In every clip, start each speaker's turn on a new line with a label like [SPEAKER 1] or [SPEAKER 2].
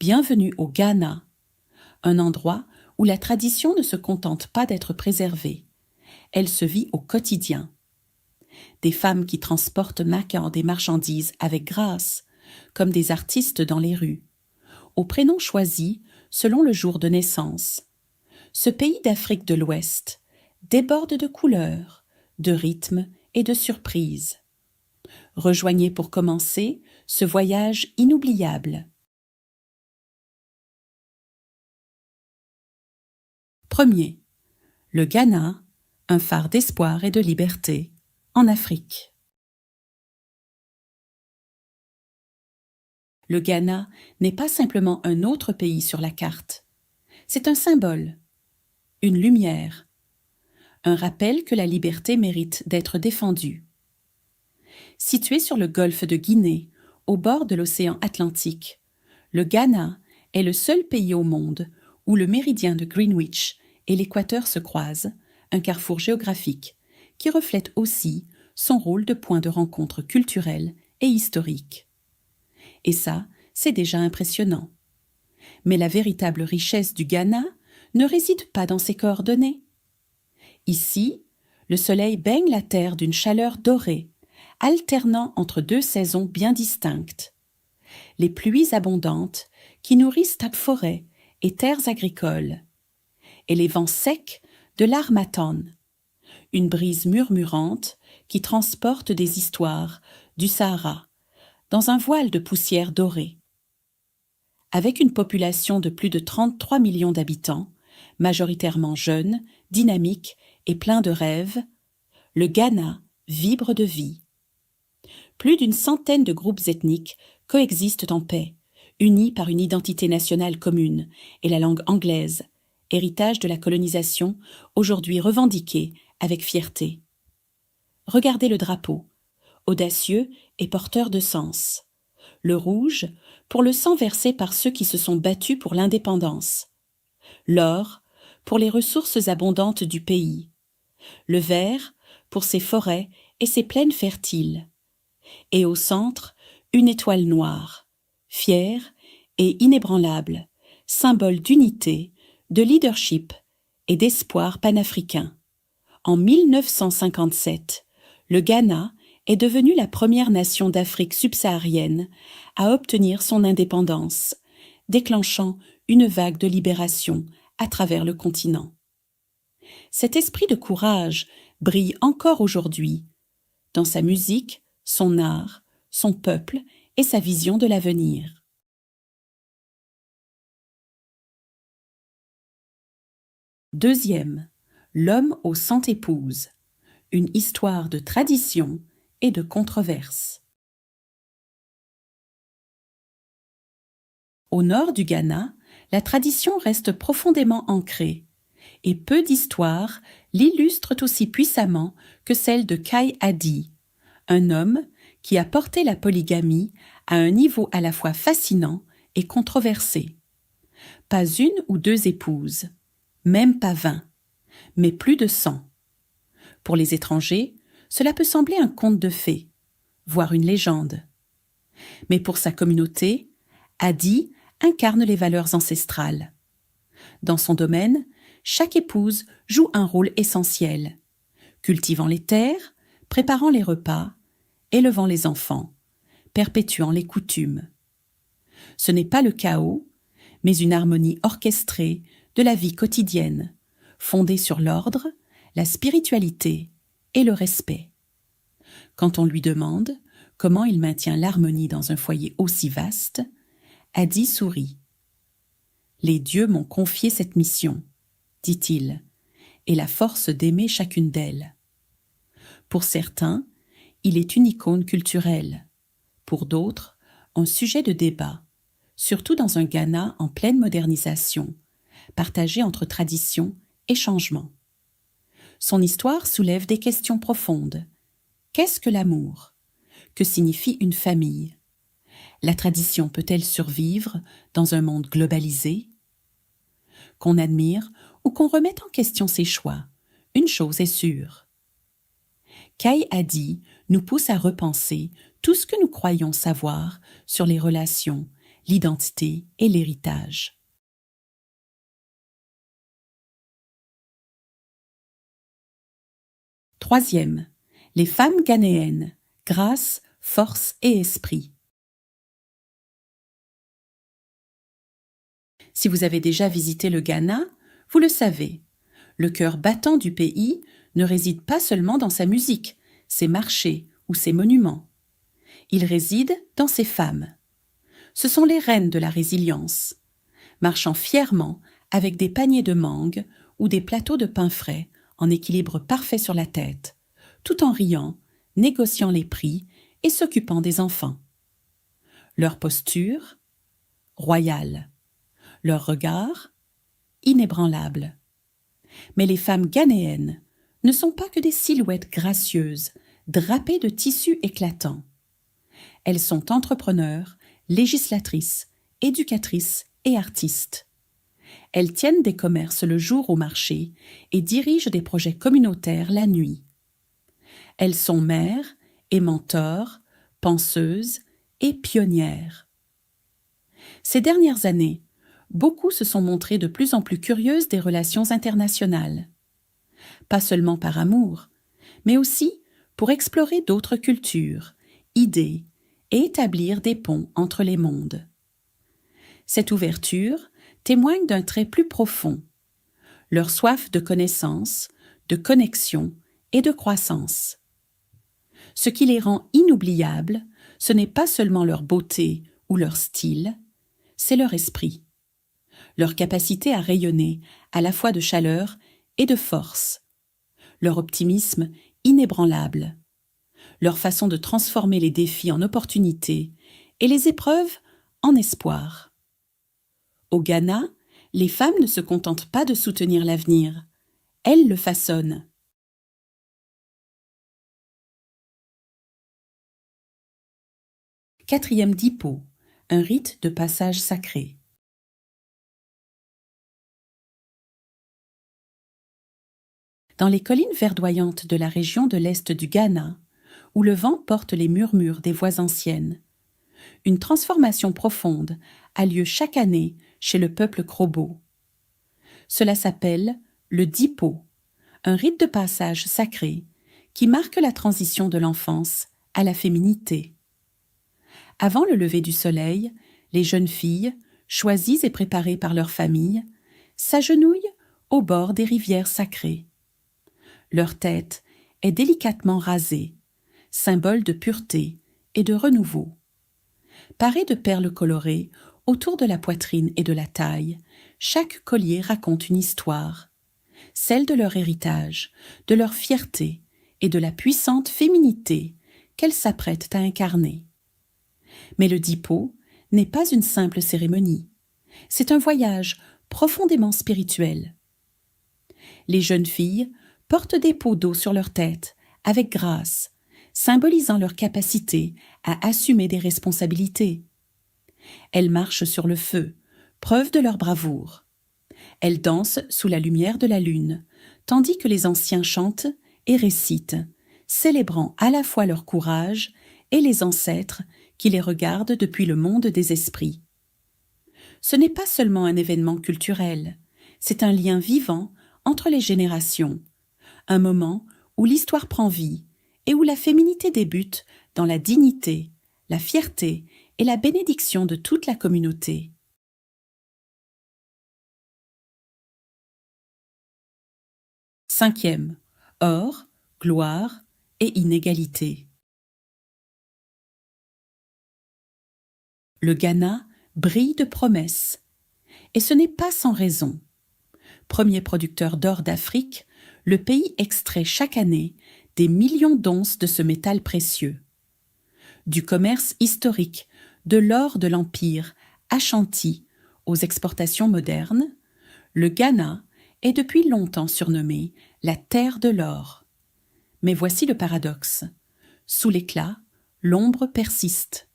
[SPEAKER 1] Bienvenue au Ghana, un endroit où la tradition ne se contente pas d'être préservée. Elle se vit au quotidien. Des femmes qui transportent naquant des marchandises avec grâce, comme des artistes dans les rues, aux prénoms choisis selon le jour de naissance. Ce pays d'Afrique de l'Ouest déborde de couleurs, de rythmes et de surprises. Rejoignez pour commencer ce voyage inoubliable. Premier, le Ghana, un phare d'espoir et de liberté, en Afrique. Le Ghana n'est pas simplement un autre pays sur la carte. C'est un symbole, une lumière, un rappel que la liberté mérite d'être défendue. Situé sur le golfe de Guinée, au bord de l'océan Atlantique, le Ghana est le seul pays au monde où le méridien de Greenwich et l'équateur se croisent, un carrefour géographique qui reflète aussi son rôle de point de rencontre culturel et historique. Et ça, c'est déjà impressionnant. Mais la véritable richesse du Ghana ne réside pas dans ses coordonnées. Ici, le soleil baigne la terre d'une chaleur dorée, alternant entre deux saisons bien distinctes. Les pluies abondantes qui nourrissent forêts et terres agricoles, et les vents secs de l'Harmattan, une brise murmurante qui transporte des histoires du Sahara dans un voile de poussière dorée. Avec une population de plus de 33 millions d'habitants, majoritairement jeunes, dynamiques et pleins de rêves, le Ghana vibre de vie. Plus d'une centaine de groupes ethniques coexistent en paix, unis par une identité nationale commune et la langue anglaise, héritage de la colonisation, aujourd'hui revendiquée avec fierté. Regardez le drapeau, audacieux et porteur de sens. Le rouge, pour le sang versé par ceux qui se sont battus pour l'indépendance. L'or, pour les ressources abondantes du pays. Le vert, pour ses forêts et ses plaines fertiles. Et au centre, une étoile noire, fière et inébranlable, symbole d'unité, de leadership et d'espoir panafricain. En 1957, le Ghana est devenu la première nation d'Afrique subsaharienne à obtenir son indépendance, déclenchant une vague de libération à travers le continent. Cet esprit de courage brille encore aujourd'hui, dans sa musique, son art, son peuple et sa vision de l'avenir. Deuxième, l'homme aux 100 épouses, une histoire de tradition et de controverse. Au nord du Ghana, la tradition reste profondément ancrée, et peu d'histoires l'illustrent aussi puissamment que celle de Kai Adi, un homme qui a porté la polygamie à un niveau à la fois fascinant et controversé. Pas une ou deux épouses, même pas 20, mais plus de 100. Pour les étrangers, cela peut sembler un conte de fées, voire une légende. Mais pour sa communauté, Adi incarne les valeurs ancestrales. Dans son domaine, chaque épouse joue un rôle essentiel, cultivant les terres, préparant les repas, élevant les enfants, perpétuant les coutumes. Ce n'est pas le chaos, mais une harmonie orchestrée de la vie quotidienne, fondée sur l'ordre, la spiritualité et le respect. Quand on lui demande comment il maintient l'harmonie dans un foyer aussi vaste, Adi sourit. « Les dieux m'ont confié cette mission, dit-il, et la force d'aimer chacune d'elles. Pour certains, il est une icône culturelle. Pour d'autres, un sujet de débat, surtout dans un Ghana en pleine modernisation, partagé entre tradition et changement. Son histoire soulève des questions profondes. Qu'est-ce que l'amour? Que signifie une famille? La tradition peut-elle survivre dans un monde globalisé? Qu'on admire ou qu'on remette en question ses choix, une chose est sûre. Kai Adi nous pousse à repenser tout ce que nous croyons savoir sur les relations, l'identité et l'héritage. Troisième, les femmes ghanéennes, grâce, force et esprit. Si vous avez déjà visité le Ghana, vous le savez, le cœur battant du pays ne réside pas seulement dans sa musique, ses marchés ou ses monuments. Il réside dans ses femmes. Ce sont les reines de la résilience, marchant fièrement avec des paniers de mangue ou des plateaux de pain frais en équilibre parfait sur la tête, tout en riant, négociant les prix et s'occupant des enfants. Leur posture, royale. Leur regard, inébranlable. Mais les femmes ghanéennes ne sont pas que des silhouettes gracieuses, drapées de tissus éclatants. Elles sont entrepreneurs, législatrices, éducatrices et artistes. Elles tiennent des commerces le jour au marché et dirigent des projets communautaires la nuit. Elles sont mères et mentors, penseuses et pionnières. Ces dernières années, beaucoup se sont montrées de plus en plus curieuses des relations internationales. Pas seulement par amour, mais aussi pour explorer d'autres cultures, idées et établir des ponts entre les mondes. Cette ouverture témoigne d'un trait plus profond, leur soif de connaissance, de connexion et de croissance. Ce qui les rend inoubliables, ce n'est pas seulement leur beauté ou leur style, c'est leur esprit. Leur capacité à rayonner à la fois de chaleur et de force, leur optimisme inébranlable, leur façon de transformer les défis en opportunités et les épreuves en espoir. Au Ghana, les femmes ne se contentent pas de soutenir l'avenir, elles le façonnent. Quatrième Dipo, un rite de passage sacré. Dans les collines verdoyantes de la région de l'Est du Ghana, où le vent porte les murmures des voix anciennes, une transformation profonde a lieu chaque année chez le peuple Krobo. Cela s'appelle le Dipo, un rite de passage sacré qui marque la transition de l'enfance à la féminité. Avant le lever du soleil, les jeunes filles, choisies et préparées par leur famille, s'agenouillent au bord des rivières sacrées. Leur tête est délicatement rasée, symbole de pureté et de renouveau. Parée de perles colorées autour de la poitrine et de la taille, chaque collier raconte une histoire, celle de leur héritage, de leur fierté et de la puissante féminité qu'elles s'apprêtent à incarner. Mais le Dipo n'est pas une simple cérémonie, c'est un voyage profondément spirituel. Les jeunes filles portent des pots d'eau sur leur tête, avec grâce, symbolisant leur capacité à assumer des responsabilités. Elles marchent sur le feu, preuve de leur bravoure. Elles dansent sous la lumière de la lune, tandis que les anciens chantent et récitent, célébrant à la fois leur courage et les ancêtres qui les regardent depuis le monde des esprits. Ce n'est pas seulement un événement culturel, c'est un lien vivant entre les générations, un moment où l'histoire prend vie et où la féminité débute dans la dignité, la fierté et la bénédiction de toute la communauté. Cinquième, or, gloire et inégalité. Le Ghana brille de promesses, et ce n'est pas sans raison. Premier producteur d'or d'Afrique, le pays extrait chaque année des millions d'onces de ce métal précieux. Du commerce historique, de l'or de l'Empire, Ashanti, aux exportations modernes, le Ghana est depuis longtemps surnommé la terre de l'or. Mais voici le paradoxe. Sous l'éclat, l'ombre persiste.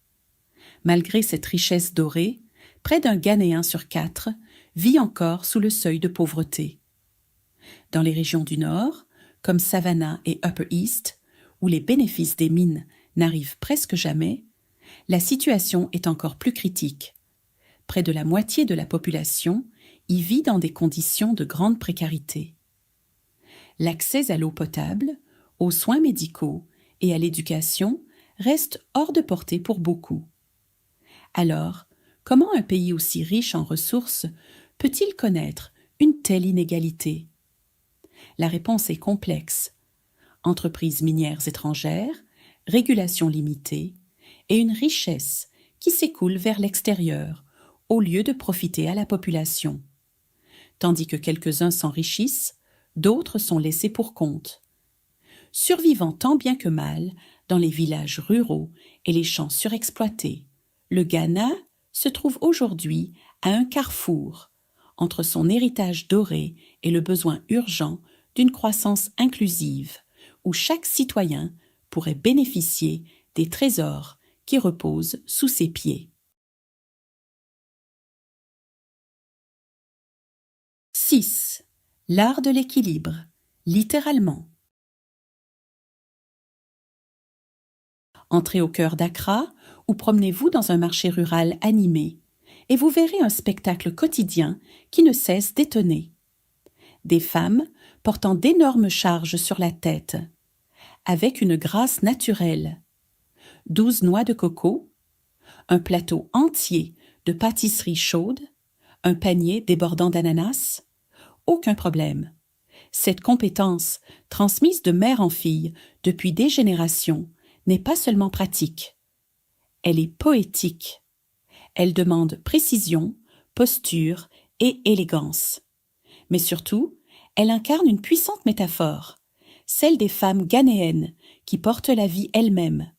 [SPEAKER 1] Malgré cette richesse dorée, près d'un Ghanéen sur 4 vit encore sous le seuil de pauvreté. Dans les régions du Nord, comme Savannah et Upper East, où les bénéfices des mines n'arrivent presque jamais, la situation est encore plus critique. près de la moitié de la population y vit dans des conditions de grande précarité. L'accès à l'eau potable, aux soins médicaux et à l'éducation reste hors de portée pour beaucoup. Alors, comment un pays aussi riche en ressources peut-il connaître une telle inégalité? La réponse est complexe. Entreprises minières étrangères, régulation limitée et une richesse qui s'écoule vers l'extérieur au lieu de profiter à la population. Tandis que quelques-uns s'enrichissent, d'autres sont laissés pour compte. Survivant tant bien que mal dans les villages ruraux et les champs surexploités, le Ghana se trouve aujourd'hui à un carrefour entre son héritage doré et le besoin urgent d'une croissance inclusive où chaque citoyen pourrait bénéficier des trésors qui reposent sous ses pieds. 6. L'art de l'équilibre, littéralement. Entrez au cœur d'Accra ou promenez-vous dans un marché rural animé et vous verrez un spectacle quotidien qui ne cesse d'étonner. Des femmes portant d'énormes charges sur la tête, avec une grâce naturelle, 12 noix de coco, un plateau entier de pâtisserie chaude, un panier débordant d'ananas, aucun problème. Cette compétence, transmise de mère en fille depuis des générations, n'est pas seulement pratique. Elle est poétique. Elle demande précision, posture et élégance. Mais surtout, elle incarne une puissante métaphore, celle des femmes ghanéennes qui portent la vie elles-mêmes.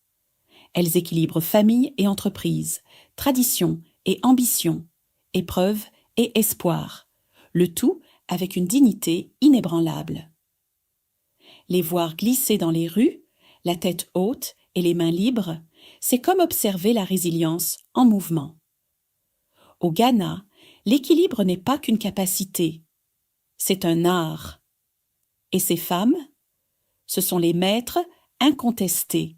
[SPEAKER 1] Elles équilibrent famille et entreprise, tradition et ambition, épreuve et espoir, le tout avec une dignité inébranlable. Les voir glisser dans les rues, la tête haute et les mains libres, c'est comme observer la résilience en mouvement. Au Ghana, l'équilibre n'est pas qu'une capacité, c'est un art. Et ces femmes, ce sont les maîtres incontestés.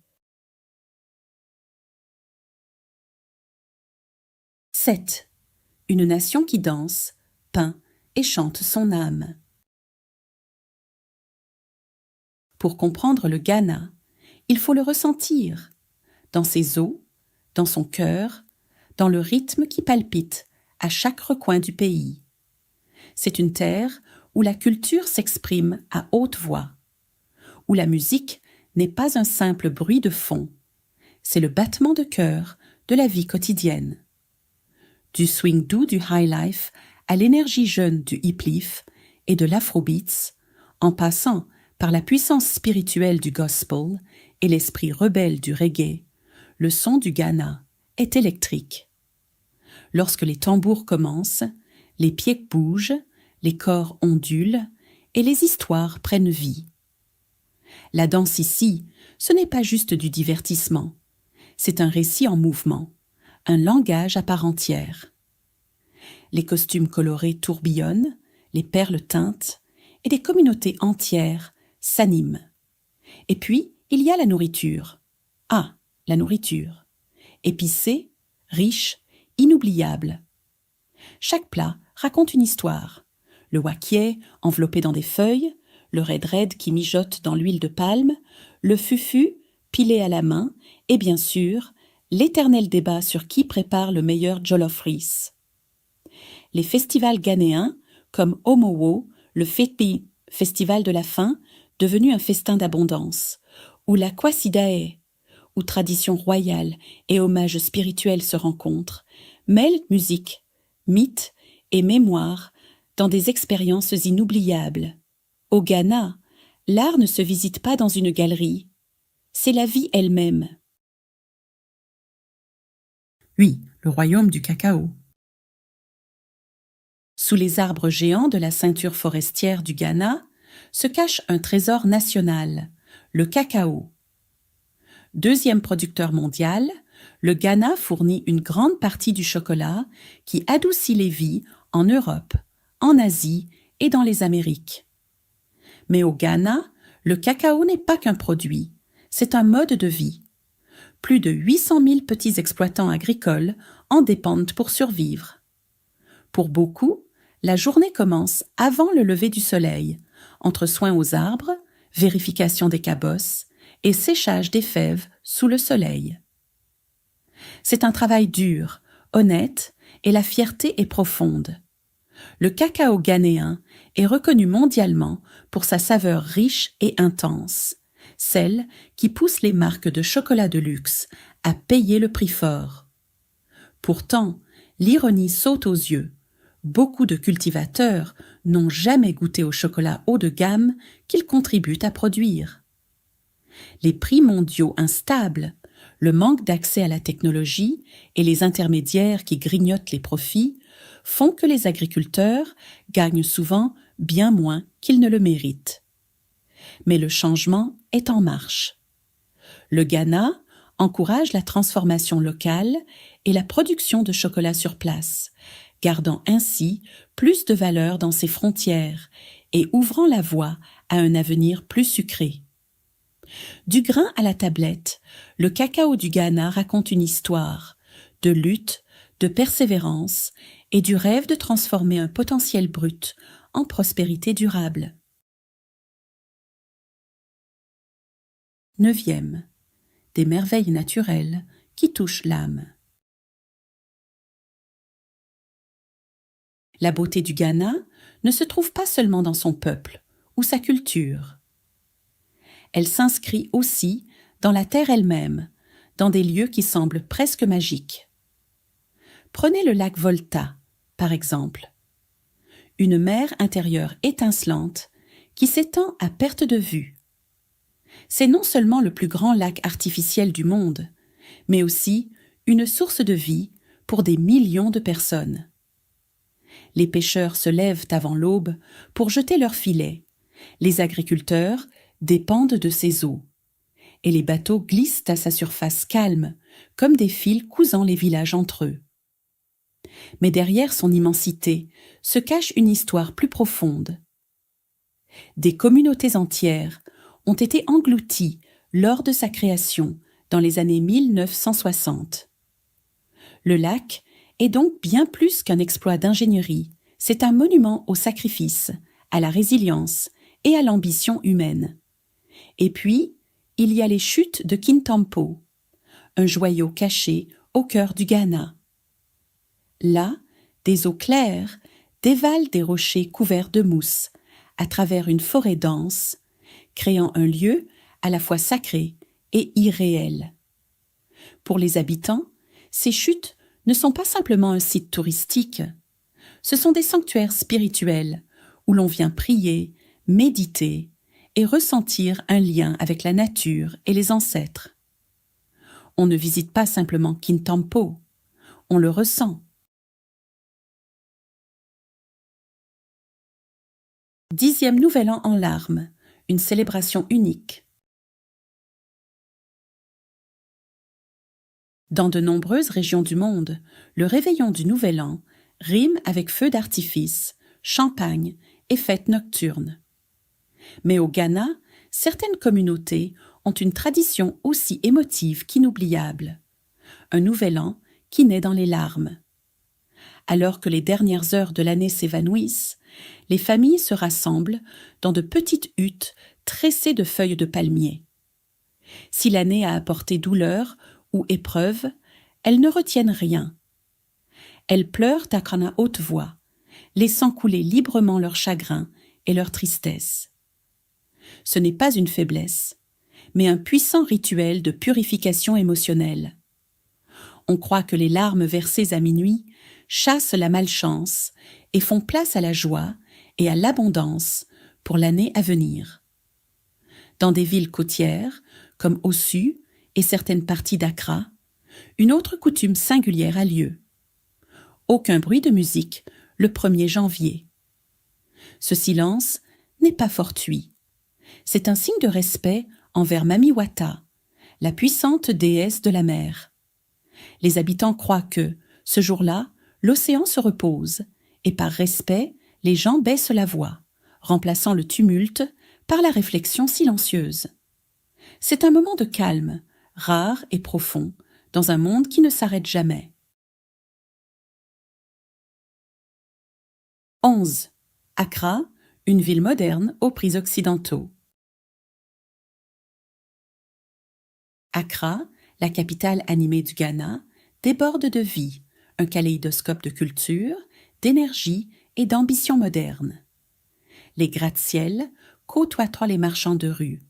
[SPEAKER 1] 7. Une nation qui danse, peint et chante son âme. Pour comprendre le Ghana, il faut le ressentir, dans ses os, dans son cœur, dans le rythme qui palpite à chaque recoin du pays. C'est une terre où la culture s'exprime à haute voix, où la musique n'est pas un simple bruit de fond, c'est le battement de cœur de la vie quotidienne. Du swing doux du high life à l'énergie jeune du hip-life et de l'afrobeats, en passant par la puissance spirituelle du gospel et l'esprit rebelle du reggae, le son du Ghana est électrique. Lorsque les tambours commencent, les pieds bougent, les corps ondulent et les histoires prennent vie. La danse ici, ce n'est pas juste du divertissement, c'est un récit en mouvement, un langage à part entière. Les costumes colorés tourbillonnent, les perles tintent, et des communautés entières s'animent. Et puis, il y a la nourriture. Ah, la nourriture. Épicée, riche, inoubliable. Chaque plat raconte une histoire. Le wakié, enveloppé dans des feuilles, le red qui mijote dans l'huile de palme, le fufu, pilé à la main, et bien sûr, l'éternel débat sur qui prépare le meilleur jollof rice. Les festivals ghanéens, comme Omowo, le Fetbi, festival de la faim, devenu un festin d'abondance, ou la Kwasidae, où tradition royale et hommage spirituel se rencontrent, mêlent musique, mythe et mémoire dans des expériences inoubliables. Au Ghana, l'art ne se visite pas dans une galerie, c'est la vie elle-même. Oui, le royaume du cacao. Sous les arbres géants de la ceinture forestière du Ghana se cache un trésor national, le cacao. Deuxième producteur mondial, le Ghana fournit une grande partie du chocolat qui adoucit les vies en Europe, en Asie et dans les Amériques. Mais au Ghana, le cacao n'est pas qu'un produit, c'est un mode de vie. Plus de 800 000 petits exploitants agricoles en dépendent pour survivre. Pour beaucoup, la journée commence avant le lever du soleil, entre soins aux arbres, vérification des cabosses et séchage des fèves sous le soleil. C'est un travail dur, honnête, et la fierté est profonde. Le cacao ghanéen est reconnu mondialement pour sa saveur riche et intense, celle qui pousse les marques de chocolat de luxe à payer le prix fort. Pourtant, l'ironie saute aux yeux. Beaucoup de cultivateurs n'ont jamais goûté au chocolat haut de gamme qu'ils contribuent à produire. Les prix mondiaux instables, le manque d'accès à la technologie et les intermédiaires qui grignotent les profits font que les agriculteurs gagnent souvent bien moins qu'ils ne le méritent. Mais le changement est en marche. Le Ghana encourage la transformation locale et la production de chocolat sur place, gardant ainsi plus de valeur dans ses frontières et ouvrant la voie à un avenir plus sucré. Du grain à la tablette, le cacao du Ghana raconte une histoire de lutte, de persévérance et du rêve de transformer un potentiel brut en prospérité durable. 9e. Des merveilles naturelles qui touchent l'âme. La beauté du Ghana ne se trouve pas seulement dans son peuple ou sa culture. Elle s'inscrit aussi dans la terre elle-même, dans des lieux qui semblent presque magiques. Prenez le lac Volta, par exemple. Une mer intérieure étincelante qui s'étend à perte de vue. C'est non seulement le plus grand lac artificiel du monde, mais aussi une source de vie pour des millions de personnes. Les pêcheurs se lèvent avant l'aube pour jeter leurs filets. Les agriculteurs dépendent de ses eaux. Et les bateaux glissent à sa surface calme, comme des fils cousant les villages entre eux. Mais derrière son immensité se cache une histoire plus profonde. Des communautés entières ont été englouties lors de sa création dans les années 1960. Le lac est donc bien plus qu'un exploit d'ingénierie, c'est un monument au sacrifice, à la résilience et à l'ambition humaine. Et puis, il y a les chutes de Kintampo, un joyau caché au cœur du Ghana. Là, des eaux claires dévalent des rochers couverts de mousse à travers une forêt dense, créant un lieu à la fois sacré et irréel. Pour les habitants, ces chutes ne sont pas simplement un site touristique. Ce sont des sanctuaires spirituels où l'on vient prier, méditer et ressentir un lien avec la nature et les ancêtres. On ne visite pas simplement Kintampo, on le ressent. 10e Nouvel An en larmes, une célébration unique. Dans de nombreuses régions du monde, le réveillon du Nouvel An rime avec feux d'artifice, champagne et fêtes nocturnes. Mais au Ghana, certaines communautés ont une tradition aussi émotive qu'inoubliable. Un Nouvel An qui naît dans les larmes. Alors que les dernières heures de l'année s'évanouissent, les familles se rassemblent dans de petites huttes tressées de feuilles de palmier. Si l'année a apporté douleur ou épreuve, elles ne retiennent rien. Elles pleurent à haute voix, laissant couler librement leur chagrin et leur tristesse. Ce n'est pas une faiblesse, mais un puissant rituel de purification émotionnelle. On croit que les larmes versées à minuit chassent la malchance et font place à la joie et à l'abondance pour l'année à venir. Dans des villes côtières, comme Osu et certaines parties d'Accra, une autre coutume singulière a lieu. Aucun bruit de musique le 1er janvier. Ce silence n'est pas fortuit. C'est un signe de respect envers Mamiwata, la puissante déesse de la mer. Les habitants croient que, ce jour-là, l'océan se repose, et par respect, les gens baissent la voix, remplaçant le tumulte par la réflexion silencieuse. C'est un moment de calme, rare et profond, dans un monde qui ne s'arrête jamais. 11. Accra, une ville moderne aux prix occidentaux. Accra, la capitale animée du Ghana, déborde de vie, un kaléidoscope de culture, d'énergie et d'ambition moderne. Les gratte-ciels côtoient les marchands de rue.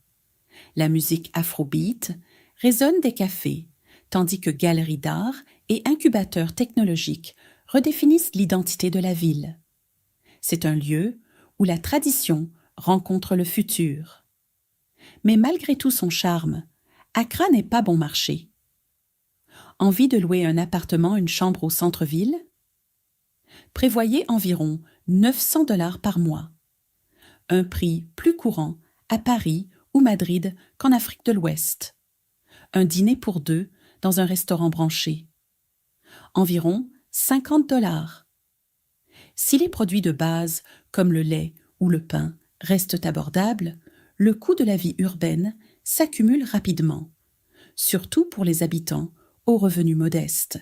[SPEAKER 1] La musique afrobeat résonne des cafés, tandis que galeries d'art et incubateurs technologiques redéfinissent l'identité de la ville. C'est un lieu où la tradition rencontre le futur. Mais malgré tout son charme, Accra n'est pas bon marché. Envie de louer un appartement, une chambre au centre-ville? Prévoyez environ 900 $ par mois. Un prix plus courant à Paris ou Madrid qu'en Afrique de l'Ouest. Un dîner pour deux dans un restaurant branché. Environ 50 $. Si les produits de base, comme le lait ou le pain, restent abordables, le coût de la vie urbaine s'accumule rapidement, surtout pour les habitants aux revenus modestes.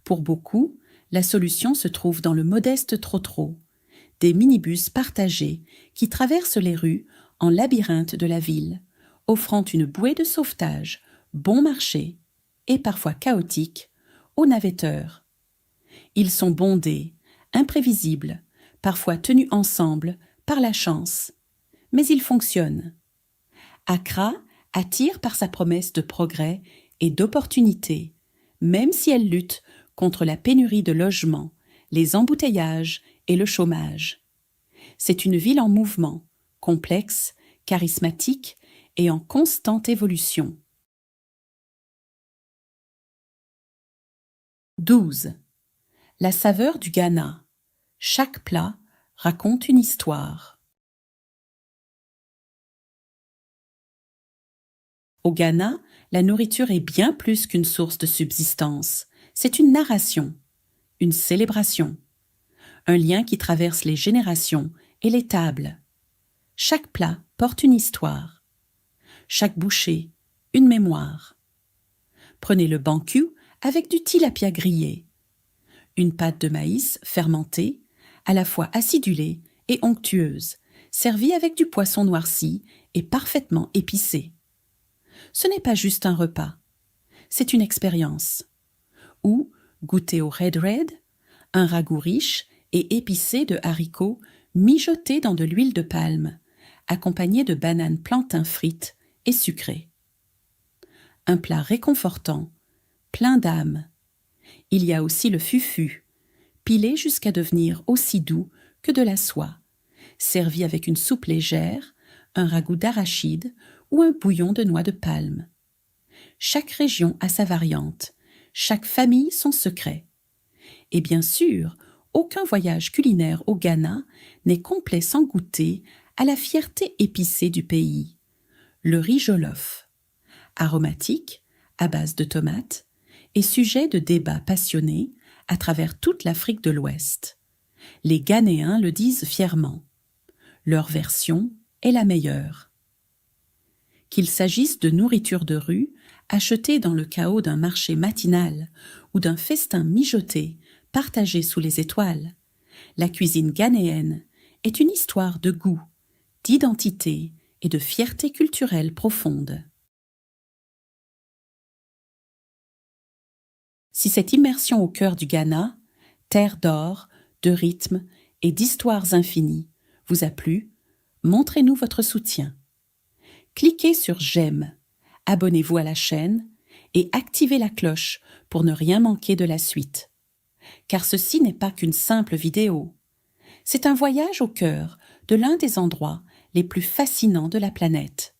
[SPEAKER 1] Pour beaucoup, la solution se trouve dans le modeste trotro, des minibus partagés qui traversent les rues en labyrinthe de la ville, offrant une bouée de sauvetage, bon marché et parfois chaotique, aux navetteurs. Ils sont bondés, imprévisibles, parfois tenus ensemble par la chance, mais ils fonctionnent. Accra attire par sa promesse de progrès et d'opportunités, même si elle lutte contre la pénurie de logements, les embouteillages et le chômage. C'est une ville en mouvement, complexe, charismatique et en constante évolution. 12. La saveur du Ghana. Chaque plat raconte une histoire. Au Ghana, la nourriture est bien plus qu'une source de subsistance. C'est une narration, une célébration, un lien qui traverse les générations et les tables. Chaque plat porte une histoire. Chaque bouchée, une mémoire. Prenez le banku avec du tilapia grillé. Une pâte de maïs fermentée, à la fois acidulée et onctueuse, servie avec du poisson noirci et parfaitement épicé. Ce n'est pas juste un repas, c'est une expérience. Ou goûter au red, un ragoût riche et épicé de haricots mijotés dans de l'huile de palme, accompagné de bananes plantains frites et sucrées. Un plat réconfortant, plein d'âme. Il y a aussi le fufu, pilé jusqu'à devenir aussi doux que de la soie, servi avec une soupe légère, un ragoût d'arachide ou un bouillon de noix de palme. Chaque région a sa variante, chaque famille son secret. Et bien sûr, aucun voyage culinaire au Ghana n'est complet sans goûter à la fierté épicée du pays. Le riz jollof, aromatique, à base de tomates, est sujet de débats passionnés à travers toute l'Afrique de l'Ouest. Les Ghanéens le disent fièrement. Leur version est la meilleure. Qu'il s'agisse de nourriture de rue, achetée dans le chaos d'un marché matinal ou d'un festin mijoté, partagé sous les étoiles, la cuisine ghanéenne est une histoire de goût, d'identité et de fierté culturelle profonde. Si cette immersion au cœur du Ghana, terre d'or, de rythmes et d'histoires infinies, vous a plu, montrez-nous votre soutien. Cliquez sur j'aime, abonnez-vous à la chaîne et activez la cloche pour ne rien manquer de la suite. Car ceci n'est pas qu'une simple vidéo. C'est un voyage au cœur de l'un des endroits les plus fascinants de la planète.